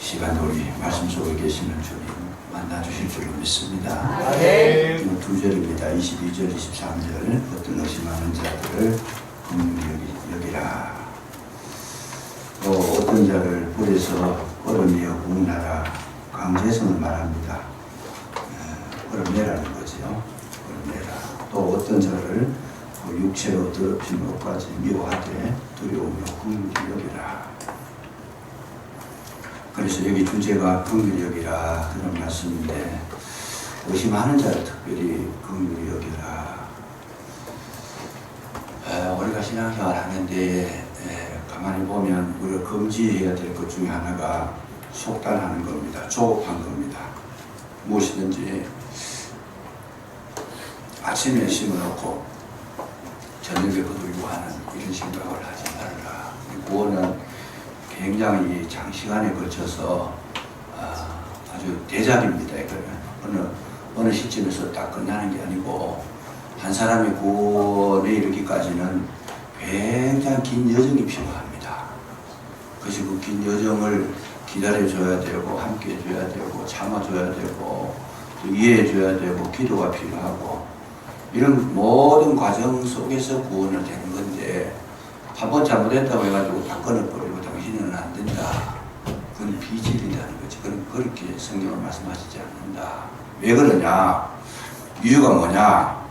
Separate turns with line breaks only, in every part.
시간도 우리 말씀 속에 계시는 주님 만나주실 줄로 믿습니다.
네.
두 절입니다. 22절, 23절. 어떤 의심하는 자들을 긍휼히 여기라. 어떤 자를 불에서 끌어내어 구원하라. 강제성을 말합니다. 끌어내라는 거죠. 끌어내라. 또 어떤 자를 육체로 더럽힌 것까지 미워하되 두려우며 긍휼히 여기라. 그래서 여기 주제가 긍휼히 여기라 그런 말씀인데, 의심하는 자를 특별히 긍휼히 여기라. 우리가 신앙생활 하는데 가만히 보면 우리가 금지해야 될 것 중에 하나가 속단하는 겁니다. 조급한 겁니다. 무엇이든지 아침에 심어놓고 저녁에 거두려고 하는 이런 생각을 하지 말라. 구원은 굉장히 장시간에 걸쳐서 아주 대작입니다. 이거는 어느 시점에서 딱 끝나는 게 아니고, 한 사람의 구원에 이르기까지는 굉장히 긴 여정이 필요합니다. 그래서 그 긴 여정을 기다려줘야 되고, 함께 해줘야 되고, 참아줘야 되고, 또 이해해줘야 되고, 기도가 필요하고, 이런 모든 과정 속에서 구원을 되는 건데, 한 번 잘못했다고 해가지고 다 끊어버리고 당신은 안 된다. 그건 비질이라는 거지. 그렇게 성경은 말씀하시지 않는다. 왜 그러냐? 이유가 뭐냐?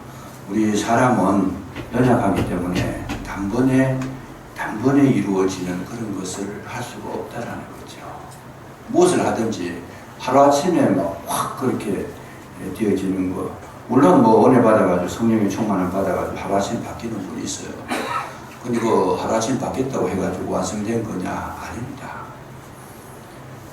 우리 사람은 연약하기 때문에 단번에 이루어지는 그런 것을 할 수가 없다라는 거죠. 무엇을 하든지 하루아침에 확 그렇게 되어지는 거. 물론 은혜 받아가지고 성령의 충만을 받아가지고 하루아침에 바뀌는 분이 있어요. 근데 그 하루아침에 바뀌었다고 해가지고 완성된 거냐? 아닙니다.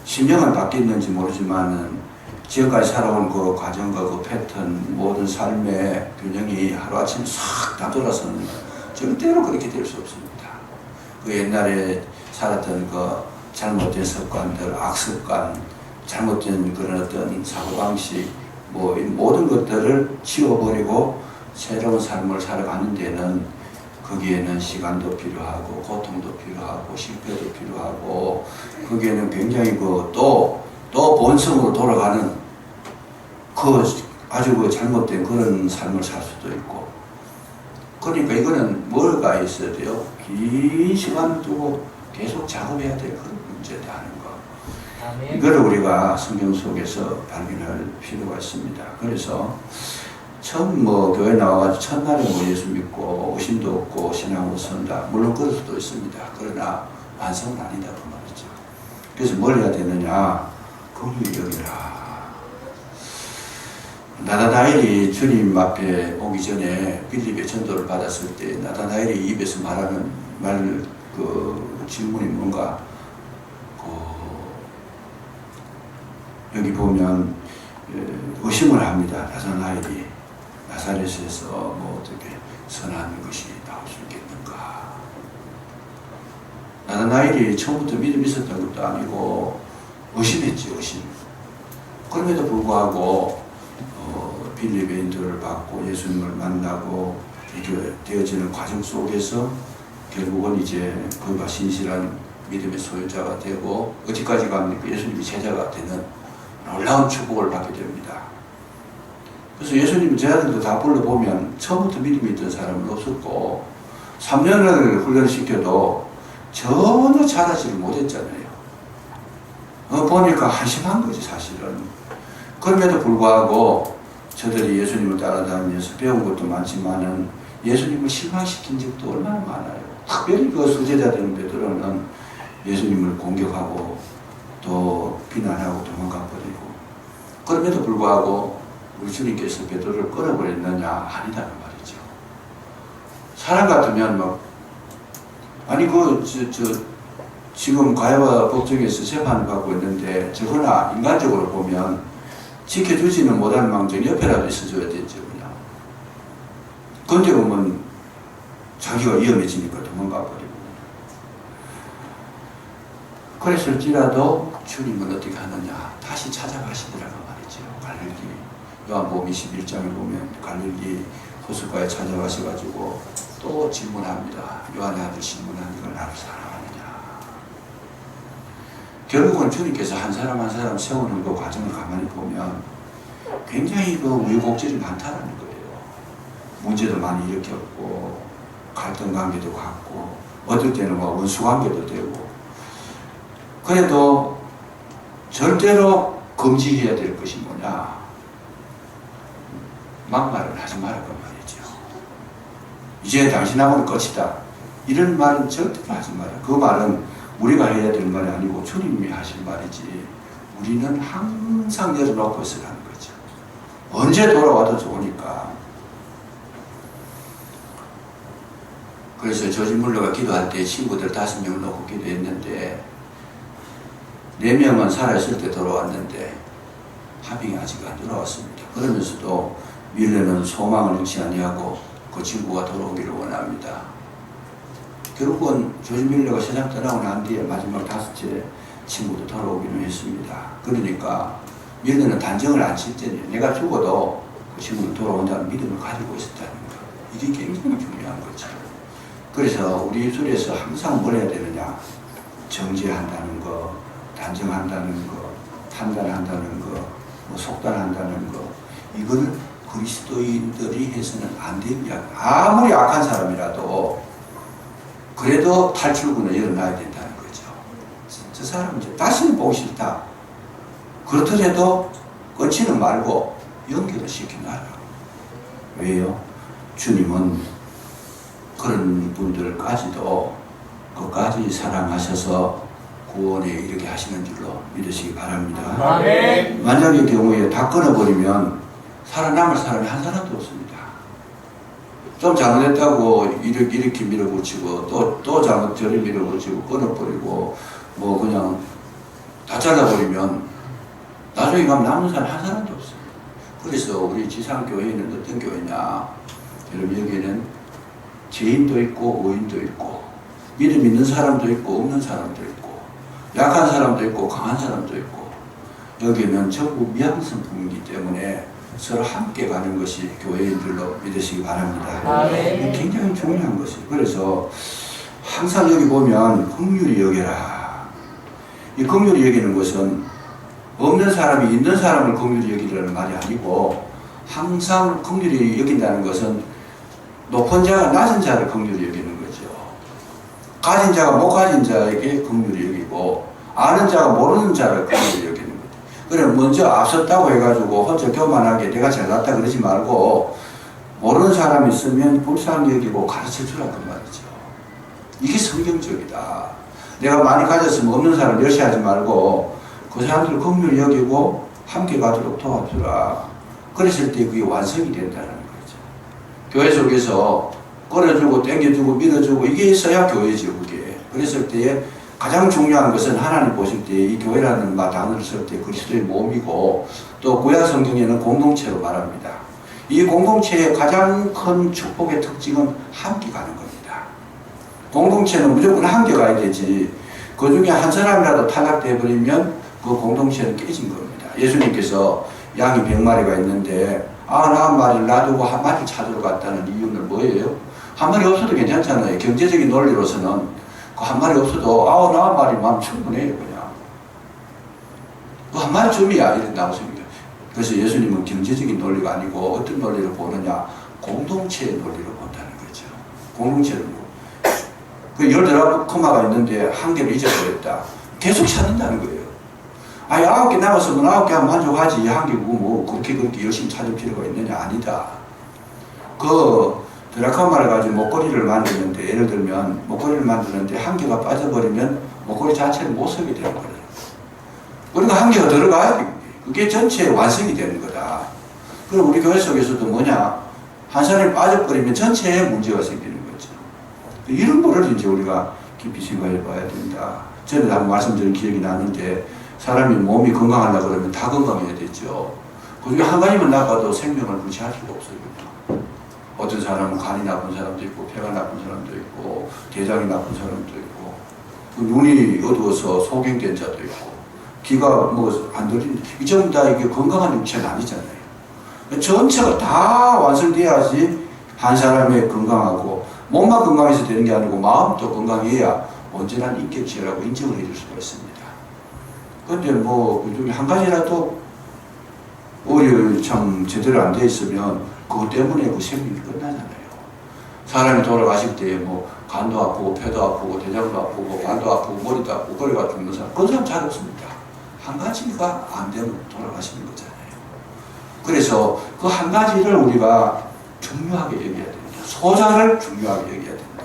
심령은 바뀌었는지 모르지만은 지금까지 살아온 그 과정과 그 패턴, 모든 삶의 균형이 하루아침에 싹 다 돌아서는, 절대로 그렇게 될 수 없습니다. 그 옛날에 살았던 그 잘못된 습관들, 악습관, 잘못된 그런 어떤 사고방식, 모든 것들을 치워버리고 새로운 삶을 살아가는 데는, 거기에는 시간도 필요하고 고통도 필요하고 실패도 필요하고, 거기에는 굉장히 또 본성으로 돌아가는 아주 잘못된 그런 삶을 살 수도 있고. 그러니까 이거는 뭐가 있어야 돼요? 긴 시간 두고 계속 작업해야 될 그런 문제다는 거. 이거를 우리가 성경 속에서 발견할 필요가 있습니다. 그래서 처음 교회 나와가지고 첫날에 예수 믿고 의심도 없고 신앙으로 선다. 물론 그럴 수도 있습니다. 그러나 완성은 아니다 그 말이죠. 그래서 뭘 해야 되느냐? 긍휼히 여기라. 나다나엘이 주님 앞에 오기 전에 빌립의 전도를 받았을 때 나다나엘이 입에서 말하는 질문이 뭔가, 여기 보면 의심을 합니다. 나다나엘이 나사렛에서 어떻게 선한 것이 나올 수 있겠는가. 나다나엘이 처음부터 믿음이 있었던 것도 아니고 의심했지, 의심. 그럼에도 불구하고 빌립의 인도를 받고 예수님을 만나고 이렇게 되어지는 과정 속에서 결국은 이제 그가 신실한 믿음의 소유자가 되고, 어디까지 갑니까? 예수님이 제자가 되는 놀라운 축복을 받게 됩니다. 그래서 예수님 제자들도 다 불러보면 처음부터 믿음이 있던 사람은 없었고, 3년을 훈련시켜도 전혀 잘하지를 못했잖아요. 보니까 한심한 거지 사실은. 그럼에도 불구하고 저들이 예수님을 따라다니면서 배운 것도 많지만은 예수님을 실망시킨 적도 얼마나 많아요. 특별히 그 수제자들은 베드로는 예수님을 공격하고 또 비난하고 도망가 버리고, 그럼에도 불구하고 우리 주님께서 베드로를 끌어버렸느냐? 아니다는 말이죠. 사람 같으면 지금 가해와 법정에서 재판을 받고 있는데, 저거나 인간적으로 보면 지켜주지는 못할 망정 옆에라도 있어줘야 되죠, 그냥. 그런데 보면 자기가 위험해지니까 도망가 버리고. 그랬을지라도 주님은 어떻게 하느냐? 다시 찾아가시더라고 말이죠. 갈릴리. 요한복음 21장을 보면 갈릴리 호숫가에 찾아가셔가지고 또 질문합니다. 요한의 아들 시몬아, 네가 나를 사랑하느냐? 결국은 주님께서 한 사람 한 사람 세우는 그 과정을 가만히 보면 굉장히 그 우여곡절이 많다는 거예요. 문제도 많이 일으켰고 갈등 관계도 갖고 어떨 때는 뭐 원수 관계도 되고 그래도 절대로 금지해야 될 것이 뭐냐? 막말을 하지 말라고 말이죠. 이제 당신하고는 끝이다. 이런 말은 절대로 하지 마라. 그 말은 우리가 해야 될 말이 아니고 주님이 하실 말이지. 우리는 항상 열어놓고 있으라는 거죠. 언제 돌아와도 좋으니까. 그래서 조지 물러가 기도할 때 친구들 5명을 놓고 기도했는데 4명은 살아있을 때 돌아왔는데 하빙이 아직 안 돌아왔습니다. 그러면서도 밀레는 소망을 잃지 아니하고 그 친구가 돌아오기를 원합니다. 결국은 조지 밀레가 세상 떠나고 난 뒤에 마지막 5째 친구도 돌아오기로 했습니다. 그러니까 밀레는 단정을 안 칠 때는 내가 죽어도 그 친구는 돌아온다는 믿음을 가지고 있었다는 거. 이게 굉장히 중요한 거죠. 그래서 우리 입술에서 항상 뭘 해야 되느냐? 정죄한다는 거, 단정한다는 거, 판단한다는 거, 뭐 속단한다는 거, 이거는 그리스도인들이 해서는 안 됩니다. 아무리 악한 사람이라도 그래도 탈출구는 열어놔야 된다는 거죠. 저 사람은 이제 다시는 보기 싫다. 그렇더라도 끊지는 말고 연결을 시켜놔라. 왜요? 주님은 그런 분들까지도 끝까지 사랑하셔서 구원에 이르게 하시는 줄로 믿으시기 바랍니다.
아멘.
만약의 경우에 다 끊어버리면 살아남을 사람이 한 사람도 없습니다. 좀 잘못했다고 이렇게 밀어붙이고 또 잘못 저리 밀어붙이고 끊어버리고 뭐 그냥 다 잘라버리면 나중에 가면 남는 사람 한 사람도 없어요. 그래서 우리 지상교회는 어떤 교회냐? 여러분 여기는 죄인도 있고 의인도 있고 믿음 있는 사람도 있고 없는 사람도 있고 약한 사람도 있고 강한 사람도 있고 여기는 전부 미양성품이기 때문에 서로 함께 가는 것이 교회인 줄로 믿으시기 바랍니다.
아멘.
굉장히 중요한 것이. 그래서 항상 여기 보면 긍휼히 여겨라. 이 긍휼히 여기는 것은 없는 사람이 있는 사람을 긍휼히 여기라는 말이 아니고 항상 긍휼히 여긴다는 것은 높은 자가 낮은 자를 긍휼히 여기는 거죠. 가진 자가 못 가진 자에게 긍휼히 여기고 아는 자가 모르는 자를 긍휼히 여기는 거죠. 그래 먼저 앞섰다고 해가지고 혼자 교만하게 내가 잘났다 그러지 말고 모르는 사람이 있으면 불쌍히 여기고 가르쳐주라 그 말이죠. 이게 성경적이다. 내가 많이 가졌으면 없는 사람 멸시하지 말고 그 사람들을 긍휼히 여기고 함께 가도록 도와주라. 그랬을 때 그게 완성이 된다는 거죠. 교회 속에서 끌어주고 땡겨주고 밀어주고 이게 있어야 교회죠. 그게. 그랬을 때에 가장 중요한 것은 하나님 보실 때 이 교회라는 단어를 쓸 때 그리스도의 몸이고 또 구약 성경에는 공동체로 말합니다. 이 공동체의 가장 큰 축복의 특징은 함께 가는 겁니다. 공동체는 무조건 함께 가야 되지 그 중에 한 사람이라도 탈락되어 버리면 그 공동체는 깨진 겁니다. 예수님께서 양이 100마리가 있는데 99마리를 놔두고 한 마리 찾으러 갔다는 이유는 뭐예요? 한 마리 없어도 괜찮잖아요. 경제적인 논리로서는 그 한 마리 없어도 99마리만 충분해요. 그냥 그 한 마리쯤이야 이런 나오십니다. 그래서 예수님은 경제적인 논리가 아니고 어떤 논리로 보느냐? 공동체의 논리로 본다는 거죠. 공동체를 그 19코마가 있는데 한 개를 잊어버렸다. 계속 찾는다는 거예요. 아니 9개 남았으면 9개 하면 만족하지 한 개고 뭐 그렇게 열심히 찾을 필요가 있느냐? 아니다. 그 드라카마를 가지고 목걸이를 만드는데 예를 들면 목걸이를 만드는데 한 개가 빠져버리면 목걸이 자체를 못 쓰게 되는 거예요. 그러니까 한 개가 들어가야 돼. 그게 전체 완성이 되는 거다. 그럼 우리 교회 속에서도 뭐냐? 한 사람이 빠져버리면 전체에 문제가 생기는 거죠. 이런 거를 이제 우리가 깊이 생각해 봐야 된다. 전에 한번 말씀드린 기억이 나는데 사람이 몸이 건강하려고 그러면 다 건강해야 되죠. 그 중에 한 가지만 나가도 생명을 무시할 수가 없어요. 어떤 사람은 간이 나쁜 사람도 있고 폐가 나쁜 사람도 있고 대장이 나쁜 사람도 있고 눈이 어두워서 소경된 자도 있고 귀가 뭐 안 들리는 이 전부 다 이게 건강한 육체는 아니잖아요. 전체가 다 완성돼야지 한 사람이 건강하고 몸만 건강해서 되는 게 아니고 마음도 건강해야 온전한 인격체라고 인정을 해줄 수가 있습니다. 근데 뭐 그중에 한 가지라도 의료 참 제대로 안 돼 있으면 그것 때문에 그 생명이 끝나잖아요. 사람이 돌아가실 때 뭐 간도 아프고 폐도 아프고 대장도 아프고 발도 아프고 머리도 아프고 거리가 죽는 사람 그런 사람 잘 없습니다. 한 가지가 안 되면 돌아가시는 거잖아요. 그래서 그 한 가지를 우리가 중요하게 여겨야 됩니다. 소자를 중요하게 여겨야 된다.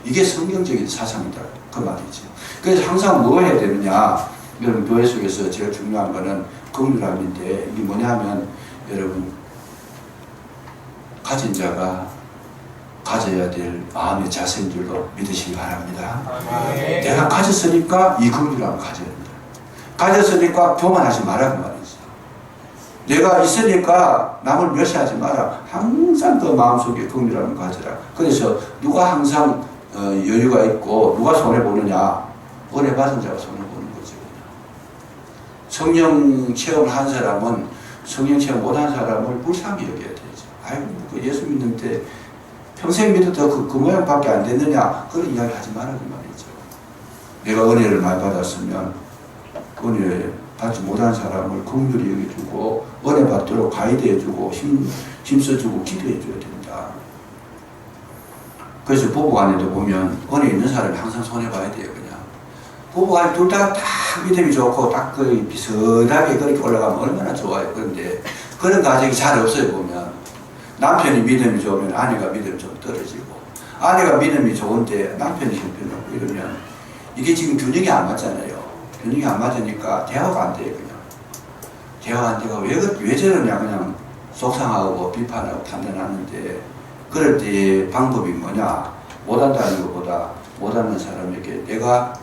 이게 성경적인 사상이다. 그 말이죠. 그래서 항상 뭐 해야 되느냐. 여러분 교회 속에서 제일 중요한 거는 긍휼함인데 이게 뭐냐면 여러분 가진 자가 가져야 될 마음의 자세인 줄로 믿으시기 바랍니다. 네. 내가 가졌으니까 이 긍휼함을 가져야 된다. 가졌으니까 교만하지 말라고 말이죠. 내가 있으니까 남을 멸시하지 마라. 항상 그 마음속에 긍휼함을 가져라. 그래서 누가 항상 여유가 있고 누가 손해보느냐. 은혜 받은 자가 손해보는 거죠. 성령 체험을 한 사람은 성령 체험 못한 사람을 불쌍히 여겨야 되죠. 아이고 그 예수 믿는데 평생 믿어도 그 모양밖에 안 됐느냐 그런 이야기 하지 말라고 말이죠. 내가 은혜를 많이 받았으면 은혜 받지 못한 사람을 긍휼히 여겨주고 은혜 받도록 가이드해주고 힘써주고 기도해줘야 된다. 그래서 부부간에도 보면 은혜 있는 사람이 항상 손해봐야 돼요. 그냥 부부간 둘 다 딱 믿음이 좋고 딱 그 비슷하게 그렇게 올라가면 얼마나 좋아요. 그런데 그런 가정이 잘 없어요. 보면 남편이 믿음이 좋으면 아내가 믿음이 좀 떨어지고 아내가 믿음이 좋은데 남편이 형편없고 이러면 이게 지금 균형이 안 맞잖아요. 균형이 안 맞으니까 대화가 안 돼요. 그냥 대화가 안 되고 왜 저러냐 그냥 속상하고 비판하고 판단하는데 그럴 때 방법이 뭐냐 못한다는 것보다 못하는 사람에게 내가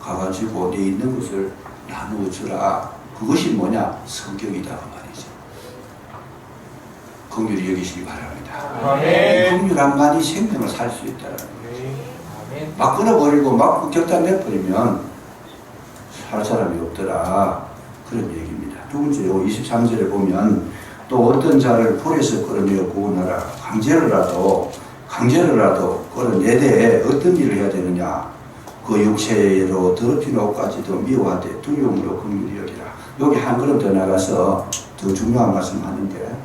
가가지고 내 있는 것을 나누어 주라. 그것이 뭐냐 성격이다 말이죠. 긍휼히 여기시기 바랍니다. 긍휼함만이 생명을 살 수 있다는 거죠. 막 끊어버리고 막 격단 내버리면 살 사람이 없더라. 그런 얘기입니다. 두 번째로 23절에 보면 또 어떤 자를 불에서 끌어내어 구원하라. 강제로라도 끌어내되 어떤 일을 해야 되느냐. 그 육체로 더럽힌 옷까지도 미워하되 두려움으로 긍휼히 여기라. 여기 한 걸음 더 나가서 더 중요한 말씀 하는데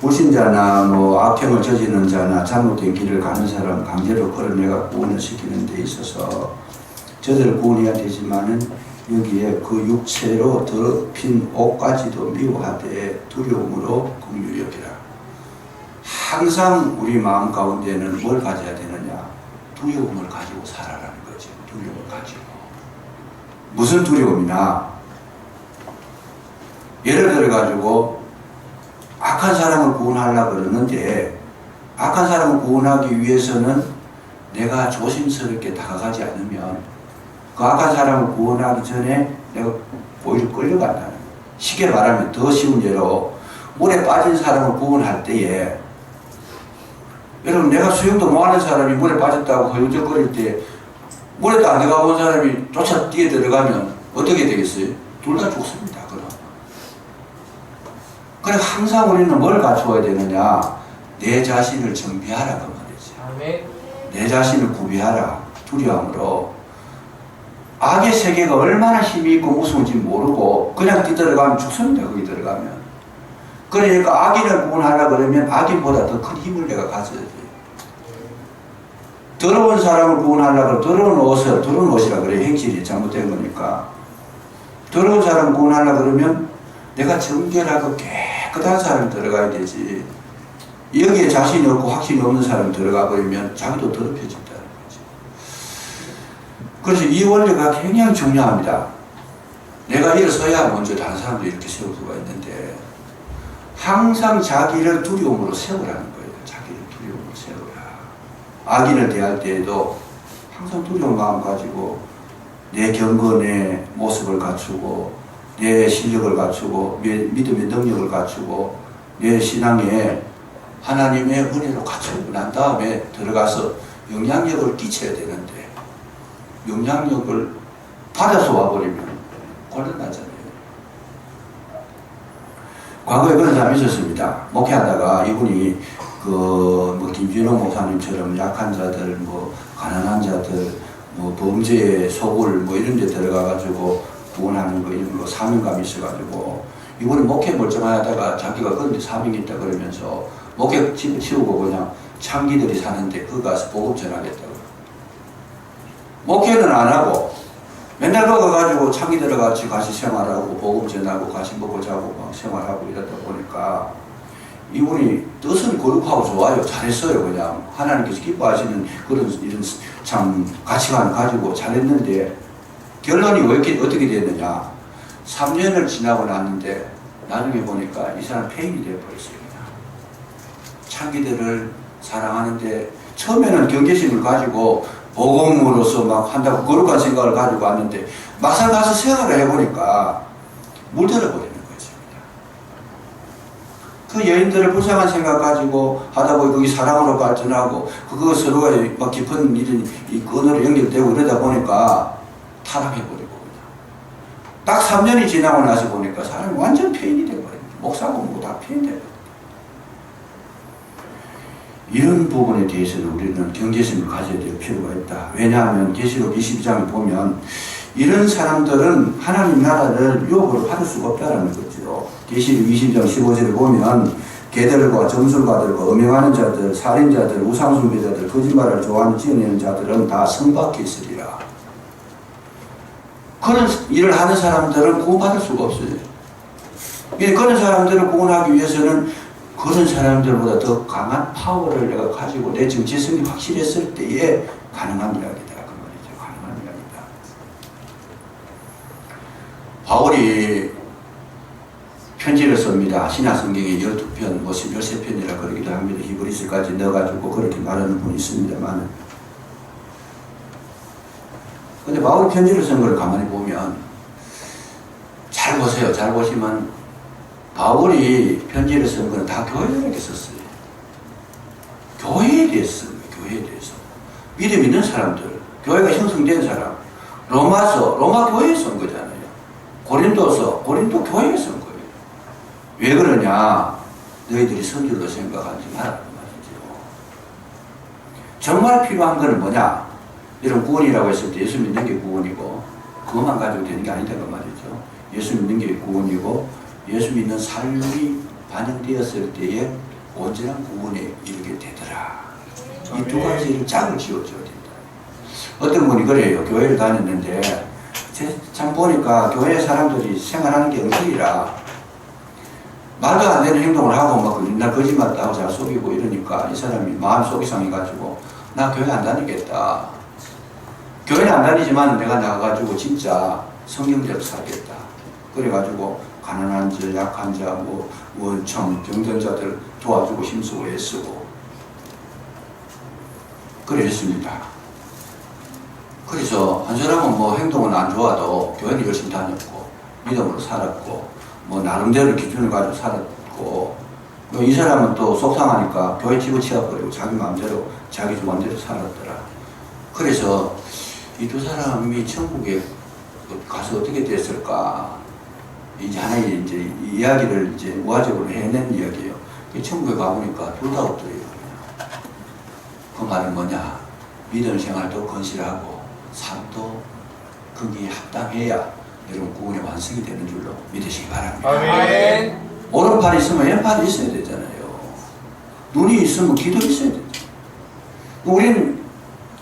불신자나 뭐 악행을 저지르는 자나 잘못된 길을 가는 사람 강제로 끌어내가 구원을 시키는 데 있어서 저들을 구원해야 되지만은 여기에 그 육체로 더럽힌 옷까지도 미워하되 두려움으로 긍휼히 여기라. 항상 우리 마음 가운데는 뭘 가져야 되느냐? 두려움을 가지고 살아라는 거죠. 두려움을 가지고. 무슨 두려움이나 예를 들어 가지고 악한 사람을 구원하려고 그러는데 악한 사람을 구원하기 위해서는 내가 조심스럽게 다가가지 않으면 그 악한 사람을 구원하기 전에 내가 오히려 끌려간다는 거예요. 쉽게 말하면 더 쉬운 예로 물에 빠진 사람을 구원할 때에 여러분 내가 수영도 못하는 사람이 물에 빠졌다고 허우적거릴 때 물에도 안 들어가본 사람이 쫓아 뛰어 들어가면 어떻게 되겠어요? 둘 다 죽습니다. 그래 항상 우리는 뭘 갖추어야 되느냐? 내 자신을 정비하라 그 말이죠. 내 자신을 구비하라. 두려움으로. 악의 세계가 얼마나 힘이 있고 무서운지 모르고 그냥 뛰들어가면 죽습니다. 거기 들어가면. 그러니까 악인을 구원하라 그러면 악인보다 더 큰 힘을 내가 가져야 돼요. 더러운 사람을 구원하려고 더러운 옷이라 그래요. 행실이 잘못된 거니까. 더러운 사람을 구원하려고 그러면 내가 정결하고 깨끗한 사람이 들어가야 되지. 여기에 자신이 없고 확신이 없는 사람이 들어가 버리면 자기도 더럽혀진다는 거죠. 그래서 이 원리가 굉장히 중요합니다. 내가 일어서야 먼저 다른 사람도 이렇게 세울 수가 있는데 항상 자기를 두려움으로 세우라는 거예요. 자기를 두려움으로 세우라. 악인을 대할 때에도 항상 두려운 마음 가지고 내 경건의 모습을 갖추고 내 실력을 갖추고 믿음의 능력을 갖추고 내 신앙에 하나님의 은혜로 갖추고 난 다음에 들어가서 영향력을 끼쳐야 되는데 영향력을 받아서 와버리면 곤란하잖아요. 과거에 그런 사람이 있었습니다. 목회하다가 이분이 뭐 김준호 목사님처럼 약한 자들, 뭐 가난한 자들, 뭐 범죄에 속을 뭐 이런 데 들어가가지고 구원하는 거 이런 거 사명감이 있어가지고 이번에 목회 멀쩡하다가 자기가 그런데 사명이 있다 그러면서 목회 집에 치우고 그냥 창기들이 사는데 그거 가서 복음 전하겠다고. 목회는 안 하고 맨날 거기 가가지고 창기들 같이 생활하고 복음 전하고 같이 먹고 자고 막 생활하고 이러다 보니까 이분이 뜻은 거룩하고 좋아요. 잘했어요. 그냥 하나님께서 기뻐하시는 그런 이런 참 가치관 가지고 잘했는데 결론이 왜 이렇게 어떻게 됐느냐. 3년을 지나고 났는데 나중에 보니까 이 사람 폐인이 되어버렸어요. 창기들을 사랑하는데 처음에는 경계심을 가지고 복음으로서 막 한다고 거룩한 생각을 가지고 왔는데 막상 가서 생활을 해보니까 물들어 버리는 거죠. 그 여인들을 불쌍한 생각 가지고 하다 보니 그게 사랑으로 발전하고 그거 서로가 막 깊은 이런 이 끈으로 연결되고 이러다 보니까 타락해버리고 딱 3년이 지나고 나서 보니까 사람이 완전 폐인이 되어버립니다. 목사고 뭐고 다 폐인돼버립니다. 이런 부분에 대해서는 우리는 경계심을 가져야 될 필요가 있다. 왜냐하면 계시록 22장을 보면 이런 사람들은 하나님 나라를 유업으로 받을 수가 없다는 거죠. 계시록 20장 15절을 보면 개들과 점술가들과 음행하는 자들, 살인자들, 우상숭배자들, 거짓말을 좋아하는 지어내는 자들은 다 성밖에 있으리라. 그런 일을 하는 사람들은 구원받을 수가 없어요. 그런 사람들을 구원하기 위해서는 그런 사람들보다 더 강한 파워를 내가 가지고 내 정체성이 확실했을 때에 가능한 이야기다. 그 말이죠. 가능한 이야기다. 바울이 편지를 씁니다. 신약 성경에 12편, 뭐 13편이라 그러기도 합니다. 히브리서까지 넣어가지고 그렇게 말하는 분이 있습니다만. 근데 바울이 편지를 쓴 걸 가만히 보면 잘 보세요. 잘 보시면 바울이 편지를 쓴 건 다 교회들에게 썼어요. 교회에 대해서 쓴 거예요. 교회에 대해서. 믿음 있는 사람들, 교회가 형성된 사람, 로마서, 로마 교회에 쓴 거잖아요. 고린도서, 고린도 교회에 쓴 거예요. 왜 그러냐? 너희들이 선줄로 생각하지 말라는 말이죠. 정말 필요한 것은 뭐냐? 이런 구원이라고 했을 때 예수 믿는 게 구원이고 그것만 가지고 되는 게 아니다 그 말이죠. 예수 믿는 게 구원이고 예수 믿는 삶이 반영되었을 때에 온전한 구원에 이르게 되더라. 이 두 가지를 짝을 지어줘야 된다. 어떤 분이 그래요. 교회를 다녔는데 참 보니까 교회 사람들이 생활하는 게 엉터리라 말도 안 되는 행동을 하고 막 맨날 거짓말도 하고 잘 속이고 이러니까 이 사람이 마음속이 상해가지고 나 교회 안 다니겠다. 교회는 안 다니지만 내가 나가가지고 진짜 성경대로 살겠다. 그래가지고 가난한 자, 약한 자, 참 병든 자들 도와주고 힘쓰고 애쓰고 그랬습니다. 그래서 한 사람은 뭐 행동은 안 좋아도 교회는 열심히 다녔고 믿음으로 살았고 뭐 나름대로 기준을 가지고 살았고 이 사람은 또 속상하니까 교회 집어치워버리고 자기 마음대로 자기 주관대로 살았더라. 그래서 이 두 사람이 천국에 가서 어떻게 됐을까? 이제 하나의 이제 이야기를 이제 우화적으로 해낸 이야기예요. 천국에 가보니까 둘 다 없더래요. 그 말은 뭐냐? 믿음 생활도 건실하고 삶도 거기에 합당해야 여러분 구원의 완성이 되는 줄로 믿으시기 바랍니다. 아멘. 오른팔이 있으면 왼팔이 있어야 되잖아요. 눈이 있으면 귀도 있어야 되잖아요. 우리는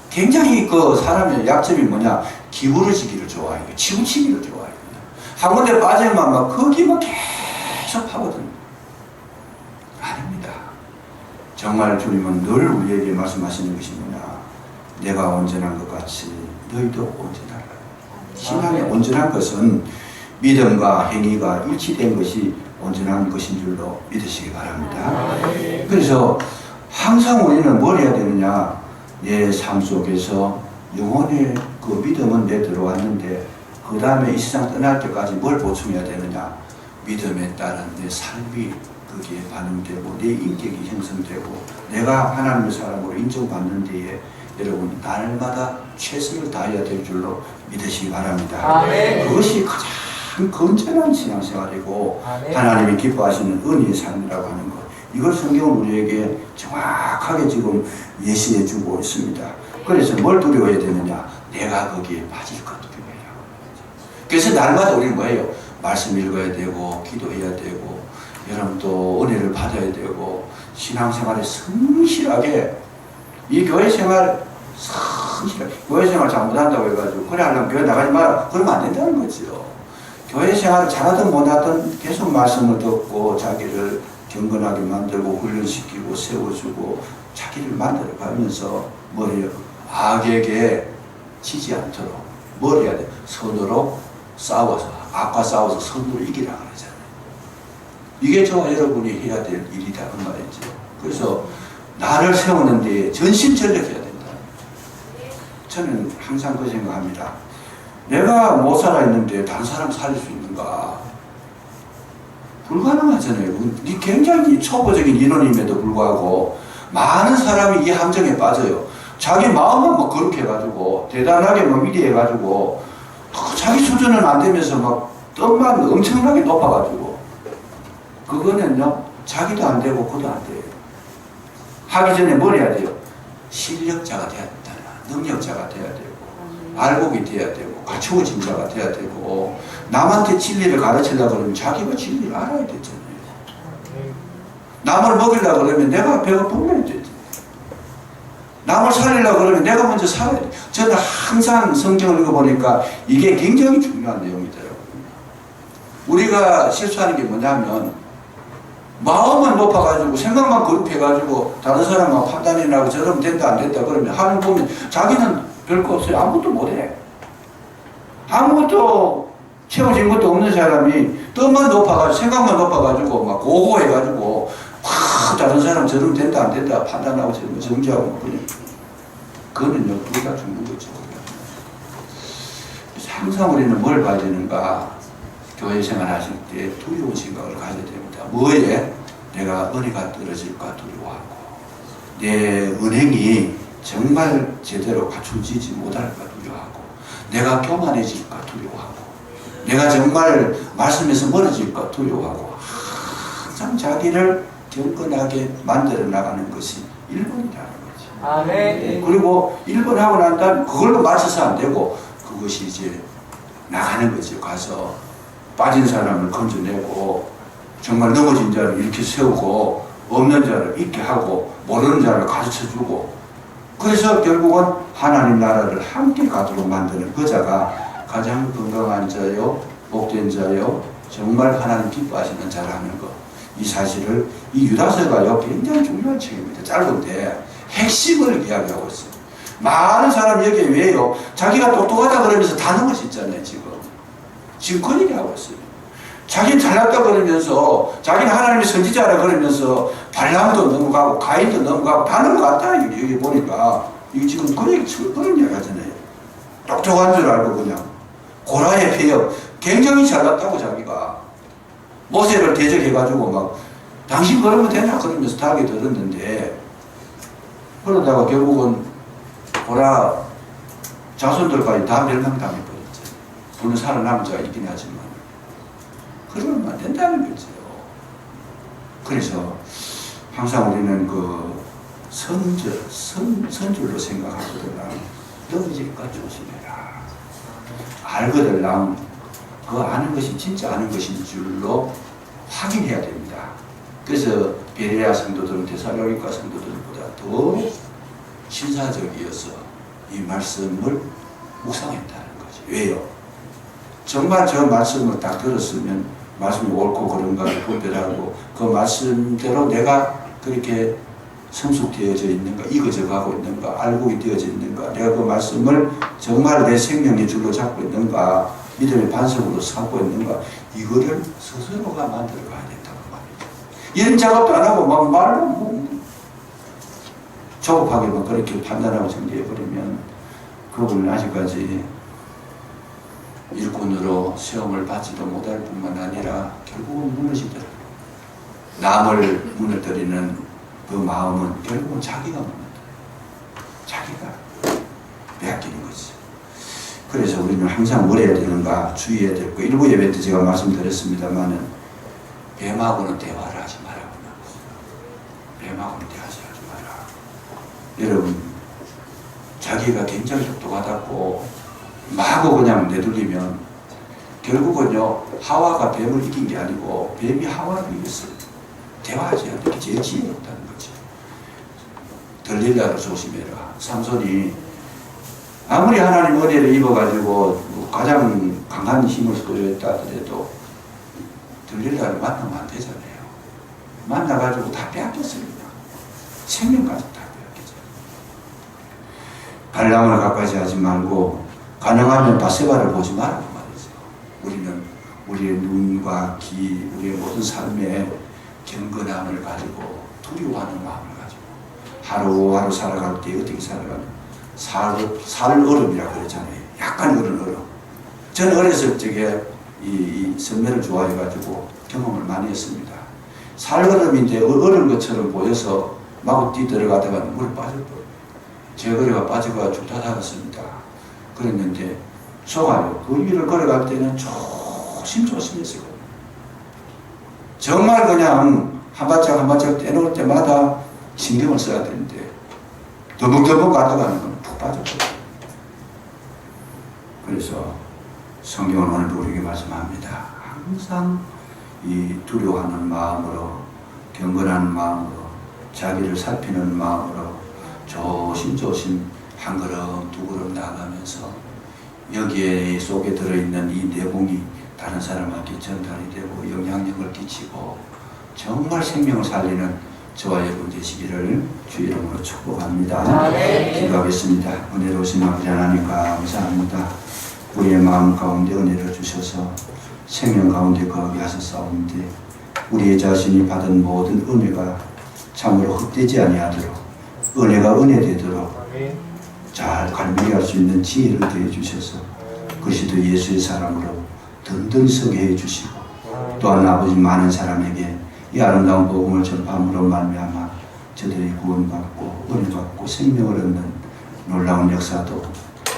굉장히 그 사람의 약점이 뭐냐? 기울어지기를 좋아해요. 치우치기를 좋아해요. 한 군데 빠지면 막 거기만 계속 파거든요. 아닙니다. 정말 주님은 늘 우리에게 말씀하시는 것이 뭐냐? 내가 온전한 것 같이 너희도 온전하라. 신앙의 온전한 것은 믿음과 행위가 일치된 것이 온전한 것인 줄로 믿으시기 바랍니다. 그래서 항상 우리는 뭘 해야 되느냐? 내 삶 속에서 영혼의 그 믿음은 내 들어왔는데 그 다음에 이 세상 떠날 때까지 뭘 보충해야 되느냐? 믿음에 따른 내 삶이 거기에 반영되고 내 인격이 형성되고 내가 하나님의 사람으로 인정받는 데에 여러분 날마다 최선을 다해야 될 줄로 믿으시기 바랍니다. 아멘. 그것이 가장 건전한 신앙생활이고 아멘. 하나님이 기뻐하시는 은혜의 삶이라고 하는 것 이걸 성경은 우리에게 정확하게 지금 예시해 주고 있습니다. 그래서 뭘 두려워해야 되느냐? 내가 거기에 빠질 것 두려워해야. 그래서 날마다 우리는 뭐예요? 말씀 읽어야 되고 기도해야 되고 여러분 또 은혜를 받아야 되고 신앙생활에 성실하게 이 교회 생활 성실하게 교회 생활 잘못한다고 해가지고 그래 하려면 교회 나가지 마라 그러면 안 된다는 거죠. 교회 생활을 잘하든 못하든 계속 말씀을 듣고 자기를 경건하게 만들고 훈련시키고 세워주고 자기를 만들어가면서 뭐래요? 악에게 지지 않도록 뭘 해야 돼? 선으로 싸워서 악과 싸워서 선으로 이기라 그러잖아요. 이게 저와 여러분이 해야 될 일이다 그 말이죠. 그래서 나를 세우는데 전심전력해야 된다. 저는 항상 그 생각합니다. 내가 못 살아있는데 다른 사람 살릴 수 있는가? 불가능하잖아요. 이 굉장히 초보적인 인원임에도 불구하고 많은 사람이 이 함정에 빠져요. 자기 마음은 막 그렇게 해가지고 대단하게 막 위대해가지고 자기 수준은 안 되면서 막 떡만 엄청나게 높아가지고 그거는요 자기도 안 되고 그도 안 돼요. 하기 전에 뭘 해야 돼요? 실력자가 돼야 된다. 능력자가 돼야 되고 알곡이 돼야 되고 갖추어진 자가 돼야 되고 남한테 진리를 가르치려고 그러면 자기가 진리를 알아야 되잖아요. 남을 먹이려고 그러면 내가 배가 불러야 되지. 남을 살리려고 그러면 내가 먼저 살아야 돼. 저는 항상 성경을 읽어보니까 이게 굉장히 중요한 내용이더라고요. 우리가 실수하는 게 뭐냐면 마음은 높아가지고 생각만 거룩해가지고 다른 사람만 판단이 나고 저러면 된다 안 된다 그러면 하는 보면 자기는 별거 없어요. 아무것도 못해. 아무것도 채워진 것도 없는 사람이 뜻만 높아가지고 생각만 높아가지고 막 고고해가지고 막 다른 사람 저러면 된다 안 된다 판단하고 저러면 정지하고 그러니 그거는요 우리가 죽는 거죠. 항상 우리는 뭘 봐야 되는가? 교회 생활 하실 때 두려운 생각을 가져야 됩니다. 뭐에? 내가 은혜가 떨어질까 두려워하고 내 은행이 정말 제대로 갖춰지지 못할까 두려워하고 내가 교만해질까 두려워하고 내가 정말 말씀에서 멀어질까 두려워하고 항상 자기를 경건하게 만들어 나가는 것이 1번이라는 거지.
아멘.
그리고 1번 하고 난 다음에 그걸로 맞춰서 안 되고 그것이 이제 나가는 거죠. 가서 빠진 사람을 건져내고 정말 넘어진 자를 이렇게 세우고 없는 자를 있게 하고 모르는 자를 가르쳐주고 그래서 결국은 하나님 나라를 함께 가도록 만드는 그 자가 가장 건강한 자요 복된 자요 정말 하나님 기뻐하시는 자라는 것. 이 사실을 이 유다서가요 굉장히 중요한 책입니다. 짧은데 핵심을 이야기하고 있어요. 많은 사람 여기에 왜요? 자기가 똑똑하다 그러면서 다 넘어졌잖아요. 지금 그 얘기하고 있어요. 자기는 잘났다 그러면서 자기는 하나님의 선지자라 그러면서 발람도 넘어가고 가인도 넘어가고 다 넘어갔다. 여기 보니까 이게 지금 그 얘기 그런 이야기 하잖아요. 똑똑한 줄 알고 그냥 고라의 폐역 굉장히 잘났다고 자기가 모세를 대적해가지고 막 당신 그러면 되냐 그러면서 다하게 들었는데 그러다가 결국은 고라 자손들까지 다 멸망당해버렸죠. 물론 살아남은 자가 있긴 하지만 그러면 안 된다는 거죠. 그래서 항상 우리는 그 선줄로 생각하거든요. 넘어질까 조심해라. 알거들랑 그 아는 것이 진짜 아는 것인 줄로 확인해야 됩니다. 그래서 베레아 성도들은 데살로니가 성도들보다 더 신사적이어서 이 말씀을 묵상했다는 거죠. 왜요? 정말 저 말씀을 딱 들었으면 말씀이 옳고 그른가를 분별하고 그 말씀대로 내가 그렇게 성숙되어져 있는가, 익어져 가고 있는가, 알곡이 되어져 있는가, 내가 그 말씀을 정말 내 생명의 줄로 잡고 있는가, 믿음의 반석으로 삼고 있는가, 이거를 스스로가 만들어 가야 된다고 말이죠. 이런 작업도 안 하고 막 말로 뭐 조급하게 막 그렇게 판단하고 정리해버리면 그분은 아직까지 일꾼으로 시험을 받지도 못할 뿐만 아니라 결국은 무너지더라고요. 남을 무너뜨리는 그 마음은 결국은 자기가 무너뜨려요. 자기가 빼앗기는 거죠. 그래서 우리는 항상 뭘 해야 되는가 주의해야 되고 일부 예배 때 제가 말씀드렸습니다만은 뱀하고는 대화를 하지 말라고. 여러분 자기가 굉장히 똑똑하다고 마구 그냥 내돌리면 결국은요 하와가 뱀을 이긴 게 아니고 뱀이 하와를 이겼어요. 대화하지 않는 게 제일 지혜롭다는 거지. 들릴라를 조심해라. 삼손이 아무리 하나님 은혜를 입어가지고 가장 강한 힘을 소유했다 하더라도 들릴라를 만나면 안 되잖아요. 만나가지고 다 빼앗겼습니다. 생명까지 다 빼앗겼어요. 발람을 가까이 하지 말고 가능하면 바세바를 보지 말라고 말했어요. 우리는 우리의 눈과 귀, 우리의 모든 삶에 경건함을 가지고 두려워하는 마음을 가지고 하루하루 살아갈 때 어떻게 살아가는 살 얼음이라고 그러잖아요. 약간 그런 얼음. 저는 어렸을 적에 이 선배를 좋아해가지고 경험을 많이 했습니다. 살 얼음인데 얼음 것처럼 보여서 마구 뛰들어가다가 물에 빠졌고 제 거리가 빠져가 죽다 살았습니다. 그랬는데 속아요. 그 위를 걸어갈 때는 조심했어요. 정말 그냥 한 발짝 한 발짝 떼놓을 때마다 신경을 써야 되는데 더벅더벅 가다가는 건 푹 빠졌거든요. 그래서 성경은 오늘도 우리에게 말씀합니다. 항상 이 두려워하는 마음으로, 경건하는 마음으로, 자기를 살피는 마음으로 조심조심 한 걸음 두 걸음 나아가면서 여기에 속에 들어있는 이 내공이 다른 사람에게 전달이 되고 영향력을 끼치고 정말 생명을 살리는 저와 여러분 되시기를 주 이름으로 축복합니다. 기도하겠습니다. 은혜로우신 아버지 하나님 감사합니다. 우리의 마음 가운데 은혜를 주셔서 생명 가운데 거하게 하셨사오는데 우리의 자신이 받은 모든 은혜가 참으로 헛되지 아니하도록 은혜가 은혜되도록 잘 관리할 수 있는 지혜를 더해 주셔서 그리스도 예수의 사랑으로 든든히 서게 해 주시고 또한 아버지 많은 사람에게 이 아름다운 복음을 전함으로 말미암아 저들이 구원받고 은혜받고 생명을 얻는 놀라운 역사도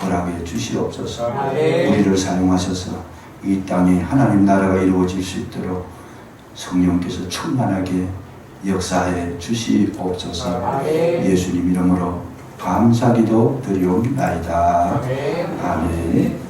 허락해 주시옵소서. 우리를 사용하셔서 이 땅에 하나님 나라가 이루어질 수 있도록 성령께서 충만하게 역사해 주시옵소서. 예수님 이름으로 감사기도 드리옵나이다. 아멘.